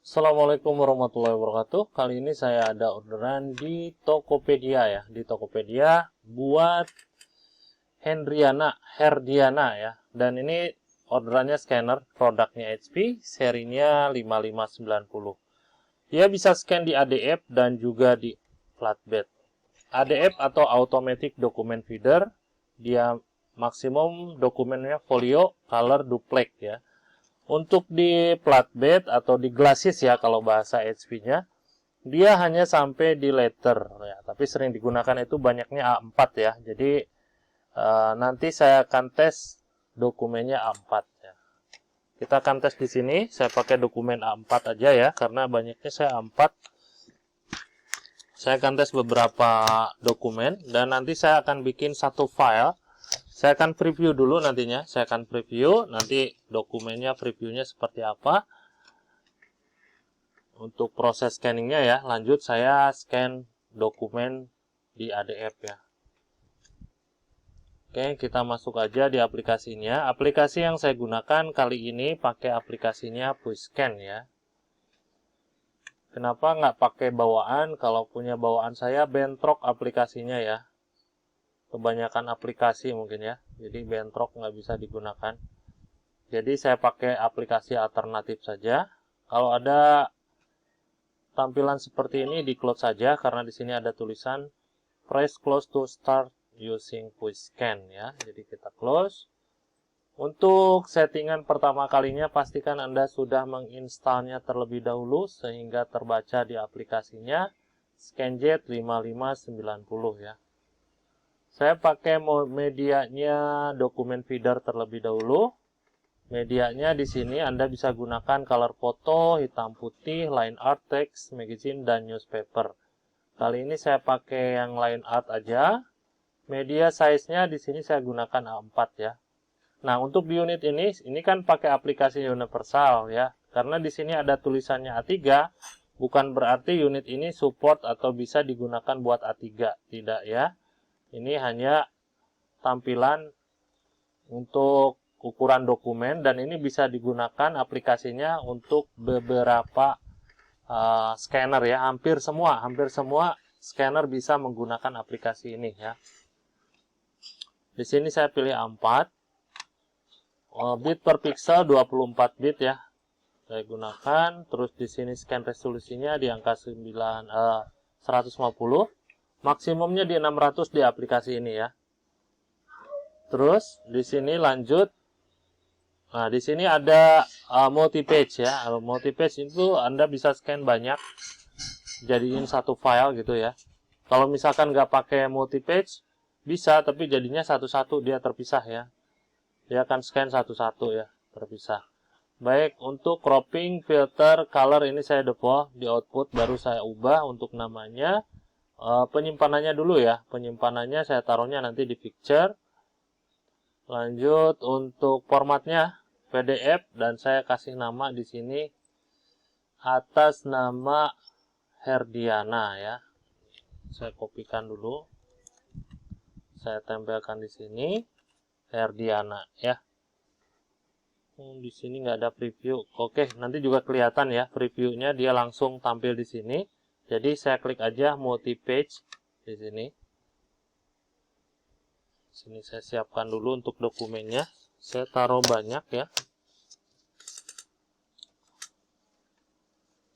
Assalamualaikum warahmatullahi wabarakatuh. Kali ini saya ada orderan di Tokopedia ya. Di Tokopedia buat Herdiana ya. Dan ini orderannya scanner, produknya HP, serinya 5590. Dia bisa scan di ADF dan juga di flatbed. ADF atau Automatic Document Feeder, dia maksimum dokumennya folio, color, duplex ya. Untuk di flatbed atau di glasses ya kalau bahasa HP-nya, dia hanya sampai di letter ya, tapi sering digunakan itu banyaknya A4 ya. Jadi nanti saya akan tes dokumennya A4 ya. Kita akan tes di sini, saya pakai dokumen A4 aja ya karena banyaknya saya A4. Saya akan tes beberapa dokumen dan nanti saya akan bikin satu file. Saya akan preview dulu nantinya. Saya akan preview nanti dokumennya, previewnya seperti apa. Untuk proses scanningnya ya. Lanjut saya scan dokumen di ADF ya. Oke, kita masuk aja di aplikasinya. Aplikasi yang saya gunakan kali ini pakai aplikasinya Pushscan ya. Kenapa nggak pakai bawaan? Kalau punya bawaan saya bentrok aplikasinya ya. Kebanyakan aplikasi mungkin ya. Jadi bentrok nggak bisa digunakan. Jadi saya pakai aplikasi alternatif saja. Kalau ada tampilan seperti ini di close saja karena di sini ada tulisan press close to start using Pushscan ya. Jadi kita close. Untuk settingan pertama kalinya pastikan Anda sudah menginstalnya terlebih dahulu sehingga terbaca di aplikasinya ScanJet 5590 ya. Saya pakai medianya dokumen feeder terlebih dahulu. Medianya di sini Anda bisa gunakan color foto, hitam putih, line art, text, magazine, dan newspaper. Kali ini saya pakai yang line art aja. Media size-nya di sini saya gunakan A4 ya. Nah, untuk di unit ini kan pakai aplikasi universal ya. Karena di sini ada tulisannya A3, bukan berarti unit ini support atau bisa digunakan buat A3. Tidak ya. Ini hanya tampilan untuk ukuran dokumen dan ini bisa digunakan aplikasinya untuk beberapa scanner ya. Hampir semua scanner bisa menggunakan aplikasi ini ya. Di sini saya pilih A4. Bit per pixel 24 bit ya. Saya gunakan, terus di sini scan resolusinya di angka 150. Maksimumnya di 600 di aplikasi ini ya. Terus di sini lanjut. Nah, di sini ada multi page ya. Multi page itu Anda bisa scan banyak, jadiin satu file gitu ya. Kalau misalkan nggak pakai multi page, bisa, tapi jadinya satu-satu dia terpisah ya. Dia akan scan satu-satu ya, terpisah. Baik, untuk cropping, filter, color ini saya default di output, baru saya ubah untuk namanya. Penyimpanannya dulu ya. Penyimpanannya saya taruhnya nanti di picture. Lanjut untuk formatnya PDF dan saya kasih nama di sini atas nama Herdiana ya. Saya kopikan dulu. Saya tempelkan di sini Herdiana ya. Di sini nggak ada preview. Oke, nanti juga kelihatan ya previewnya, dia langsung tampil di sini. Jadi saya klik aja multi page di sini. Sini saya siapkan dulu untuk dokumennya. Saya taruh banyak ya.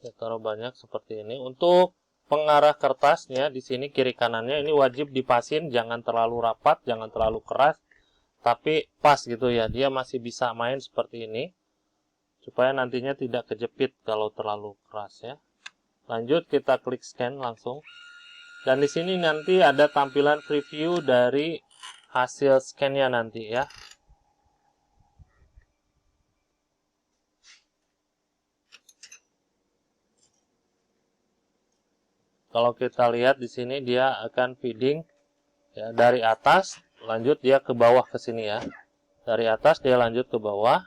Saya taruh banyak seperti ini. Untuk pengarah kertasnya di sini kiri kanannya ini wajib dipasin, jangan terlalu rapat, jangan terlalu keras, tapi pas gitu ya. Dia masih bisa main seperti ini. Supaya nantinya tidak kejepit kalau terlalu keras ya. Lanjut kita klik scan langsung. Dan di sini nanti ada tampilan preview dari hasil scan-nya nanti ya. Kalau kita lihat di sini dia akan feeding ya, dari atas, lanjut dia ke bawah ke sini ya. Dari atas dia lanjut ke bawah.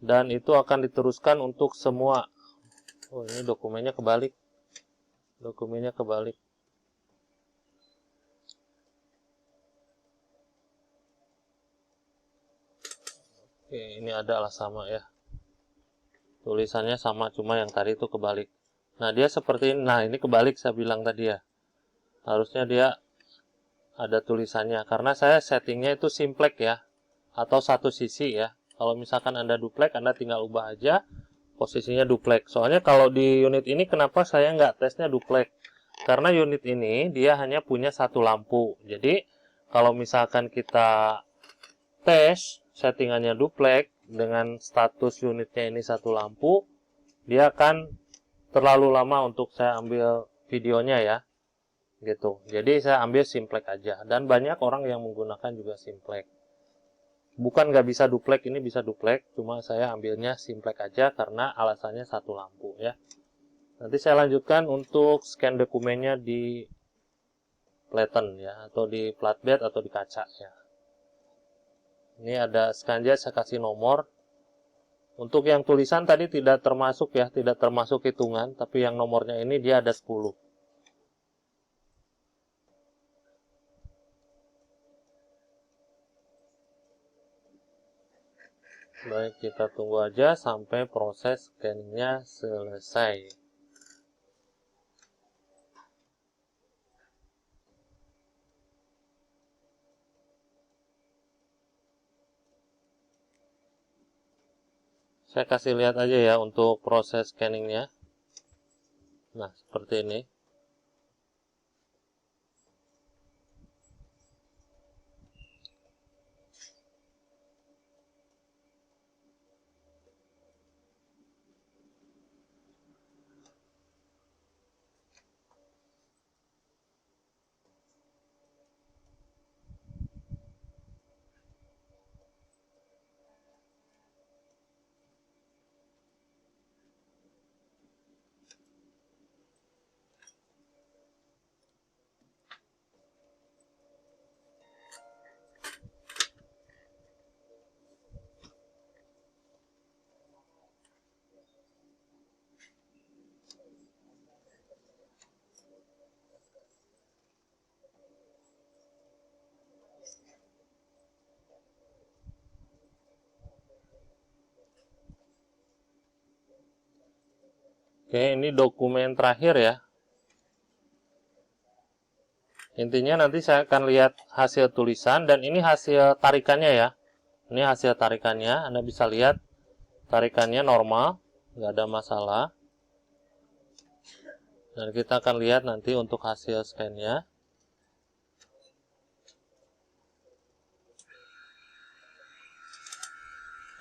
Dan itu akan diteruskan untuk semua. Oh, ini dokumennya kebalik. Dokumennya kebalik. Oke, ini adalah sama ya. Tulisannya sama, cuma yang tadi itu kebalik. Nah, dia seperti ini. Nah, ini kebalik saya bilang tadi ya. Harusnya dia ada tulisannya. Karena saya settingnya itu simplex ya. Atau satu sisi ya. Kalau misalkan Anda duplex, Anda tinggal ubah aja posisinya duplex. Soalnya kalau di unit ini kenapa saya nggak tesnya duplex? Karena unit ini dia hanya punya satu lampu. Jadi, kalau misalkan kita tes settingannya duplex dengan status unitnya ini satu lampu, dia akan terlalu lama untuk saya ambil videonya ya, gitu. Jadi saya ambil simplex aja, dan banyak orang yang menggunakan juga simplex. Bukan nggak bisa duplex, ini bisa duplex, cuma saya ambilnya simplex aja karena alasannya satu lampu ya. Nanti saya lanjutkan untuk scan dokumennya di flatten ya, atau di flatbed atau di kaca ya. Ini ada skanja, saya kasih nomor. Untuk yang tulisan tadi tidak termasuk ya, tidak termasuk hitungan, tapi yang nomornya ini dia ada 10. Baik, kita tunggu aja sampai proses scan-nya selesai. Saya kasih lihat aja ya untuk proses scanning-nya. Nah, seperti ini. Oke, ini dokumen terakhir ya. Intinya nanti saya akan lihat hasil tulisan, dan ini hasil tarikannya ya. Ini hasil tarikannya, Anda bisa lihat tarikannya normal, nggak ada masalah. Dan kita akan lihat nanti untuk hasil scan-nya.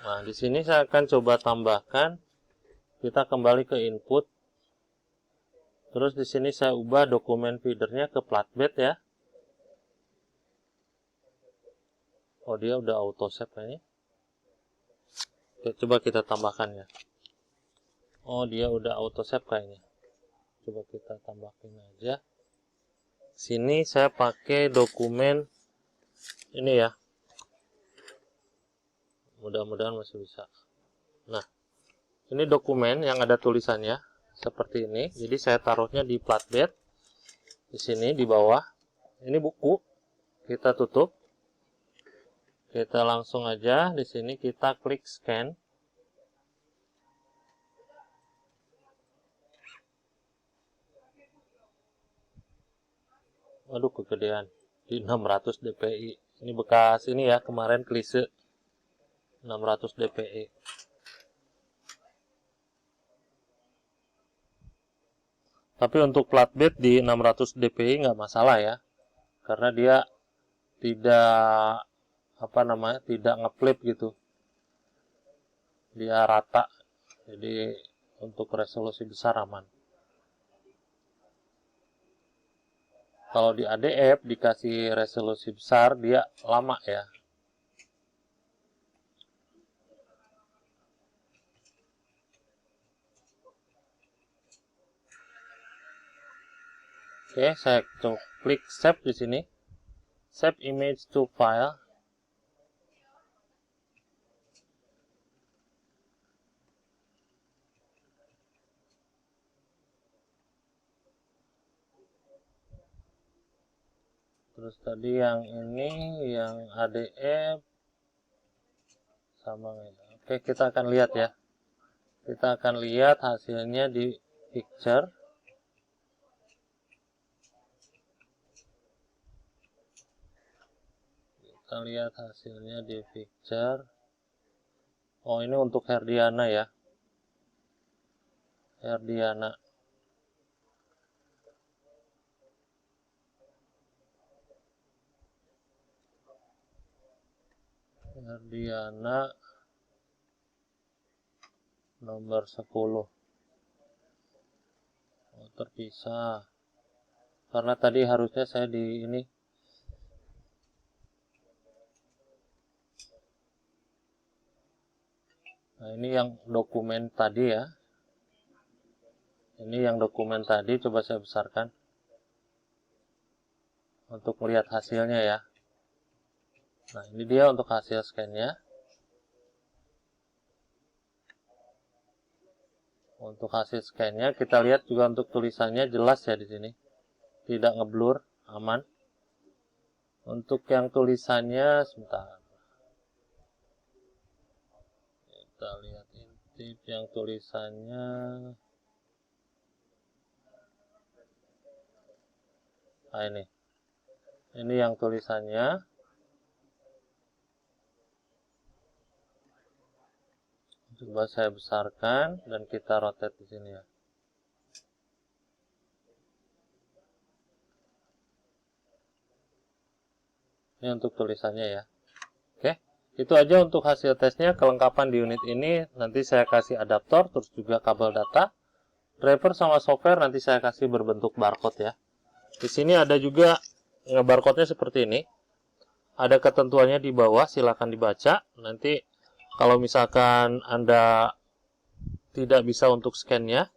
Nah, di sini saya akan coba tambahkan. Kita kembali ke input. Terus di sini saya ubah dokumen feedernya ke flatbed ya. Oh, dia udah auto save kayaknya. Oke, coba kita tambahkan ya. Oh, dia udah auto save kayaknya. Coba kita tambahin aja. Sini saya pakai dokumen ini ya. Mudah-mudahan masih bisa. Nah, ini dokumen yang ada tulisannya seperti ini. Jadi saya taruhnya di flatbed. Di sini di bawah. Ini buku. Kita tutup. Kita langsung aja di sini kita klik scan. Waduh, kegedean. Di 600 dpi. Ini bekas ini ya, kemarin klise 600 dpi. Tapi untuk flatbed di 600 dpi nggak masalah ya. Karena dia tidak tidak ngeflip gitu. Dia rata. Jadi untuk resolusi besar aman. Kalau di ADF dikasih resolusi besar, dia lama ya. Oke, saya klik save di sini. Save image to file. Terus tadi yang ini, yang ADF sama ya. Oke, kita akan lihat ya. Kita akan lihat hasilnya di picture. Kita lihat hasilnya di picture. Oh, ini untuk Herdiana ya. Herdiana. Herdiana nomor 10. Oh, terpisah. Karena tadi harusnya saya di ini. Nah, ini yang dokumen tadi ya. Ini yang dokumen tadi, coba saya besarkan. Untuk melihat hasilnya ya. Nah, ini dia untuk hasil scan-nya. Untuk hasil scan-nya, kita lihat juga untuk tulisannya jelas ya di sini. Tidak ngeblur, aman. Untuk yang tulisannya, sebentar. Kita lihat intip yang tulisannya. Nah, ini. Ini yang tulisannya. Coba saya besarkan dan kita rotate di sini ya. Ini untuk tulisannya ya. Oke, itu aja untuk hasil tesnya. Kelengkapan di unit ini nanti saya kasih adaptor, terus juga kabel data, driver sama software nanti saya kasih berbentuk barcode ya. Di sini ada juga barcode-nya seperti ini. Ada ketentuannya di bawah, silakan dibaca. Nanti kalau misalkan Anda tidak bisa untuk scan-nya,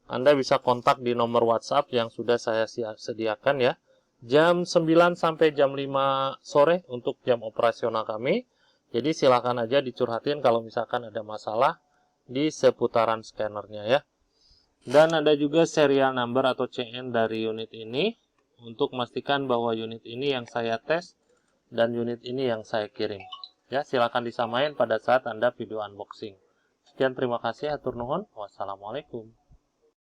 Anda bisa kontak di nomor WhatsApp yang sudah saya sediakan ya. Jam 9 sampai jam 5 sore untuk jam operasional kami. Jadi silakan aja dicurhatin kalau misalkan ada masalah di seputaran scannernya ya. Dan ada juga serial number atau CN dari unit ini untuk memastikan bahwa unit ini yang saya tes dan unit ini yang saya kirim. Ya, silakan disamain pada saat Anda video unboxing. Sekian, terima kasih, hatur nuhun. Wassalamualaikum.